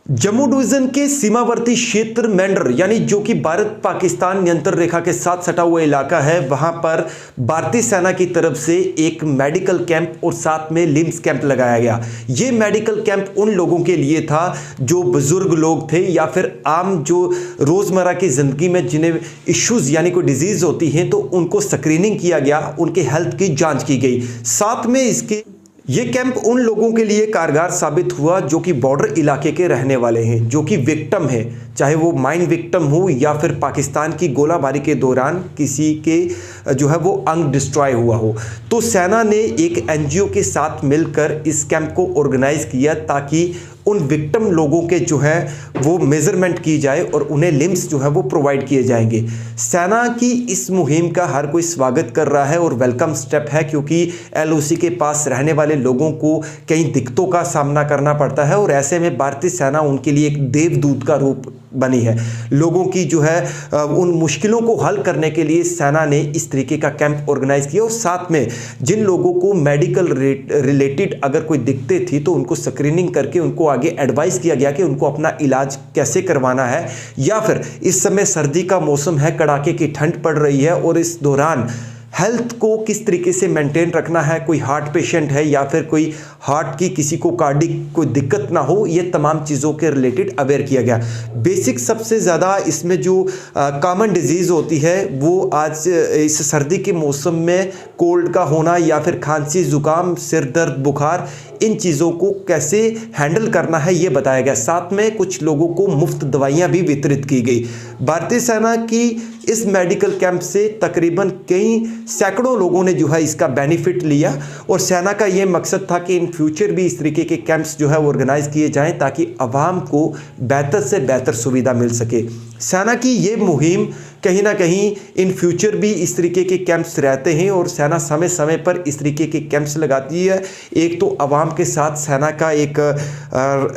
Jammu division के सीमावर्ती क्षेत्र मेंढर यानी जो कि भारत पाकिस्तान नियंत्रण रेखा के साथ सटा हुआ इलाका है, वहां पर भारतीय सेना की तरफ से एक मेडिकल कैंप और साथ में लिम्स कैंप लगाया गया। ये मेडिकल कैंप उन लोगों के लिए था जो बुजुर्ग लोग थे या फिर आम जो रोजमर्रा की जिंदगी में जिन्हें इश्यूज यानी कोई डिजीज होती हैं तो उनको स्क्रीनिंग किया गया, उनके हेल्थ की जांच की गई। साथ में इसके ये कैंप उन लोगों के लिए कारगर साबित हुआ जो कि बॉर्डर इलाके के रहने वाले हैं, जो कि विक्टिम हैं, चाहे वो माइन विक्टिम हो या फिर पाकिस्तान की गोलाबारी के दौरान किसी के जो है वो अंग डिस्ट्रॉय हुआ हो। तो सेना ने एक एनजीओ के साथ मिलकर इस कैंप को ऑर्गेनाइज किया ताकि उन विक्टिम लोगों के जो है वो मेजरमेंट की जाए और उन्हें लिम्स जो है वो प्रोवाइड किए जाएंगे। सेना की इस मुहिम का हर कोई स्वागत कर रहा है और वेलकम स्टेप है, क्योंकि एलओसी के पास रहने वाले लोगों को कई दिक्कतों का सामना करना पड़ता है और ऐसे में भारतीय सेना उनके लिए एक देवदूत का रूप बनी है। लोगों की जो है उन मुश्किलों को हल करने के लिए सेना ने इस तरीके का कैंप ऑर्गेनाइज किया और साथ में जिन लोगों को मेडिकल रिलेटेड अगर कोई दिक्कतें थी तो उनको स्क्रीनिंग करके उनको आगे एडवाइस किया गया कि उनको अपना इलाज कैसे करवाना है, या फिर इस समय सर्दी का मौसम है, कड़ाके की ठंड पड़ रही है और इस दौरान हेल्थ को किस तरीके से मेंटेन रखना है। कोई हार्ट पेशेंट है या फिर कोई हार्ट की किसी को कार्डिक कोई दिक्कत ना हो, ये तमाम चीज़ों के रिलेटेड अवेयर किया गया। बेसिक सबसे ज़्यादा इसमें जो कॉमन डिजीज़ होती है वो आज इस सर्दी के मौसम में कोल्ड का होना या फिर खांसी जुकाम सिर दर्द बुखार, इन चीज़ों को कैसे हैंडल करना है ये बताया गया। साथ में कुछ लोगों को मुफ्त दवाइयाँ भी वितरित की गई। भारतीय सेना की इस मेडिकल कैंप से तकरीबन कई सैकड़ों लोगों ने जो है इसका बेनिफिट लिया और सेना का ये मकसद था कि इन फ्यूचर भी इस तरीके के कैंप्स जो है ऑर्गेनाइज किए जाएं ताकि आवाम को बेहतर से बेहतर सुविधा मिल सके। सेना की ये मुहिम कहीं ना कहीं इन फ्यूचर भी इस तरीके के कैंप्स रहते हैं और सेना समय समय पर इस तरीके के कैंप्स लगाती है। एक तो आवाम के साथ सेना का एक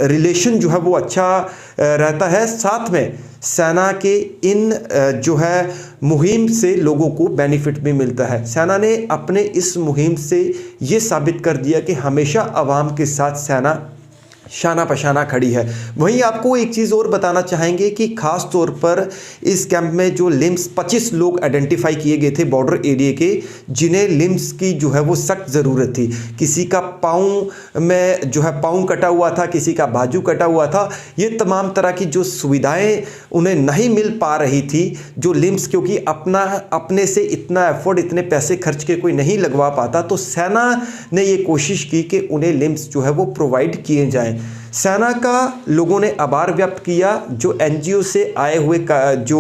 रिलेशन जो है वो अच्छा रहता है, साथ में सेना के इन जो है मुहिम से लोगों को बेनिफिट भी मिलता है। सेना ने अपने इस मुहिम से ये साबित कर दिया कि हमेशा आवाम के साथ सेना शाना पशाना खड़ी है। वहीं आपको एक चीज़ और बताना चाहेंगे कि ख़ास तौर पर इस कैंप में जो लिम्स 25 लोग आइडेंटिफाई किए गए थे बॉर्डर एरिया के, जिन्हें लिम्स की जो है वो सख्त ज़रूरत थी। किसी का पाँव में जो है पाँव कटा हुआ था, किसी का बाजू कटा हुआ था। ये तमाम तरह की जो सुविधाएं उन्हें नहीं मिल पा रही थी जो लिम्स, क्योंकि अपने से इतना एफर्ट इतने पैसे खर्च के कोई नहीं लगवा पाता, तो सेना ने ये कोशिश की कि उन्हें लिम्स जो है वो प्रोवाइड किए जाएँ। सेना का लोगों ने आभार व्यक्त किया। जो एनजीओ से आए हुए जो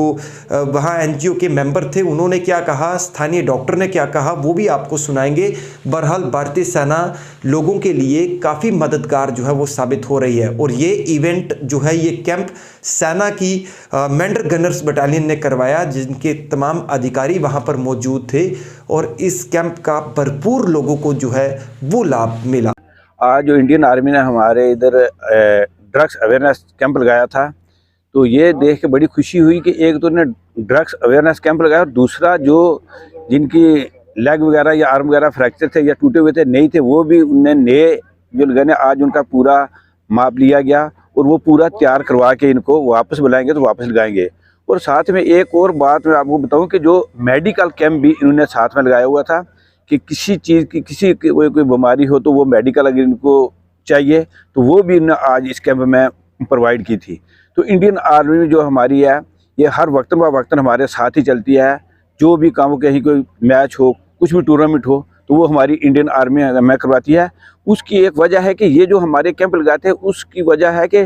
वहाँ एनजीओ के मेंबर थे उन्होंने क्या कहा, स्थानीय डॉक्टर ने क्या कहा, वो भी आपको सुनाएंगे। बहरहाल भारतीय सेना लोगों के लिए काफ़ी मददगार जो है वो साबित हो रही है और ये इवेंट जो है ये कैंप सेना की मेंढर गनर्स बटालियन ने करवाया, जिनके तमाम अधिकारी वहाँ पर मौजूद थे और इस कैंप का भरपूर लोगों को जो है वो लाभ मिला। आज जो इंडियन आर्मी ने हमारे इधर ड्रग्स अवेयरनेस कैंप लगाया था, तो ये देख के बड़ी खुशी हुई कि एक तो ने ड्रग्स अवेयरनेस कैंप लगाया और दूसरा जो जिनकी लेग वगैरह या आर्म वगैरह फ्रैक्चर थे या टूटे हुए थे नहीं थे, वो भी उनने नए जो लगाए ने आज उनका पूरा माप लिया गया और वो पूरा तैयार करवा के इनको वापस बुलाएंगे तो वापस लगाएंगे। और साथ में एक और बात मैं आपको बताऊँ कि जो मेडिकल कैंप भी इन्होंने साथ में लगाया हुआ था कि किसी चीज़ की कोई बीमारी हो तो वो मेडिकल अगर इनको चाहिए तो वो भी इन्होंने आज इस कैंप में प्रोवाइड की थी। तो इंडियन आर्मी जो हमारी है ये हर वक्त ब वक्त हमारे साथ ही चलती है। जो भी काम, कहीं कोई मैच हो, कुछ भी टूर्नामेंट हो तो वो हमारी इंडियन आर्मी में करवाती है। उसकी एक वजह है कि ये जो हमारे कैंप लगाते हैं उसकी वजह है कि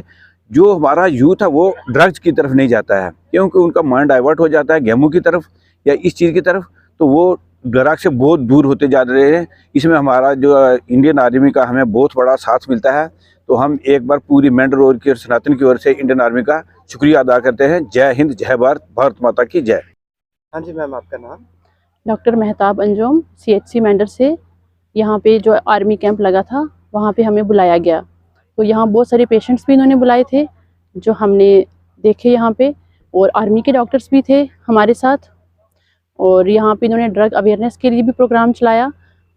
जो हमारा यूथ है वो ड्रग्स की तरफ नहीं जाता है, क्योंकि उनका माइंड डाइवर्ट हो जाता है गेमों की तरफ या इस चीज़ की तरफ, तो वो ड्रग्स से बहुत दूर होते जा रहे हैं। इसमें हमारा जो इंडियन आर्मी का हमें बहुत बड़ा साथ मिलता है। तो हम एक बार पूरी मेंढर और की और सनातन की ओर से इंडियन आर्मी का शुक्रिया अदा करते हैं। जय हिंद, जय भारत, भारत माता की जय। हाँ जी मैम, आपका नाम? डॉक्टर मेहताब अंजुम, CHC मेंढर से। यहाँ पे जो आर्मी कैंप लगा था वहाँ पे हमें बुलाया गया, तो यहाँ बहुत सारे पेशेंट्स भी इन्होंने बुलाए थे जो हमने देखे यहाँ पे, और आर्मी के डॉक्टर्स भी थे हमारे साथ। और यहाँ पे इन्होंने ड्रग अवेयरनेस के लिए भी प्रोग्राम चलाया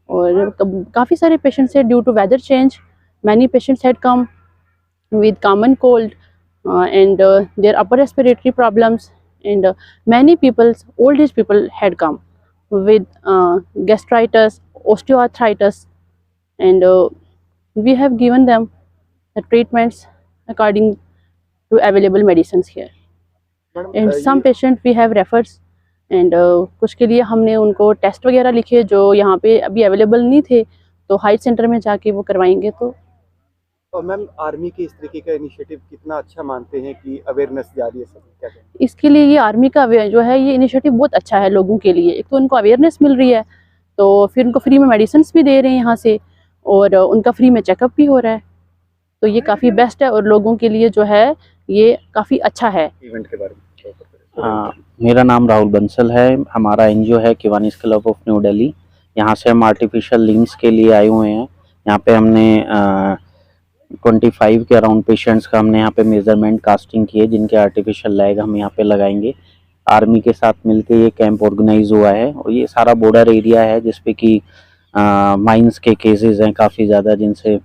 और काफ़ी सारे पेशेंट्स है due to weather change many patients had come with common cold and their upper respiratory problems, and many people's old age people had come with gastritis, osteoarthritis, and we have given them the treatments according to available medicines here. And some patient we have refers, and कुछ के लिए हमने उनको test वगैरह लिखे जो यहाँ पे अभी अवेलेबल नहीं थे, तो हाइट सेंटर में जाके वो करवाएंगे। तो और मैम आर्मी के इस तरीके का इनिशिएटिव कितना अच्छा मानते हैं कि अवेयरनेस जारी है सब, क्या कहें? इसके लिए ये आर्मी का जो है ये इनिशिएटिव बहुत अच्छा है लोगों के लिए। एक तो उनको अवेयरनेस मिल रही है, तो फिर उनको फ्री में मेडिसिन भी दे रहे हैं यहाँ से, और उनका फ्री में चेकअप भी हो रहा है। तो ये काफ़ी बेस्ट है और लोगों के लिए जो है ये काफ़ी अच्छा है। इवेंट के बारे में हाँ, मेरा नाम राहुल बंसल है। हमारा एनजीओ है किवानीस क्लब ऑफ न्यू दिल्ली। यहाँ से हम आर्टिफिशियल लिम्स के लिए आए हुए हैं। यहाँ पे हमने 25 के अराउंड पेशेंट्स का हमने यहाँ पे मेजरमेंट कास्टिंग किए, जिनके आर्टिफिशियल लेग हम यहाँ पे लगाएंगे। आर्मी के साथ मिलके ये कैंप ऑर्गेनाइज हुआ है, और ये सारा बॉर्डर एरिया है जिसपे कि माइंस के केसेस हैं काफ़ी ज़्यादा, जिनसे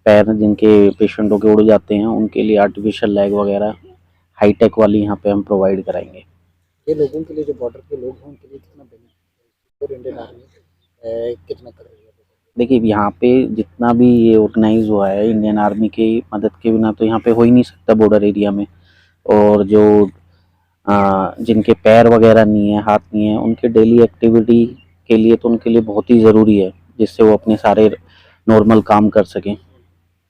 पैर जिनके पेशेंटों के उड़ जाते हैं, उनके लिए आर्टिफिशियल लेग वगैरह हाईटेक वाली यहाँ पे हम प्रोवाइड कराएंगे। ये लोगों के लिए जो बॉर्डर के लोग हैं उनके लिए कितना बेनिफिट और इंडियन आर्मी कितना कर रही है? देखिए, यहाँ पे जितना भी ये ऑर्गेनाइज हुआ है, इंडियन आर्मी की मदद के बिना तो यहाँ पे हो ही नहीं सकता बॉर्डर एरिया में। और जो जिनके पैर वगैरह नहीं है, हाथ नहीं है, उनके डेली एक्टिविटी के लिए तो उनके लिए बहुत ही ज़रूरी है, जिससे वो अपने सारे नॉर्मल काम कर सकें।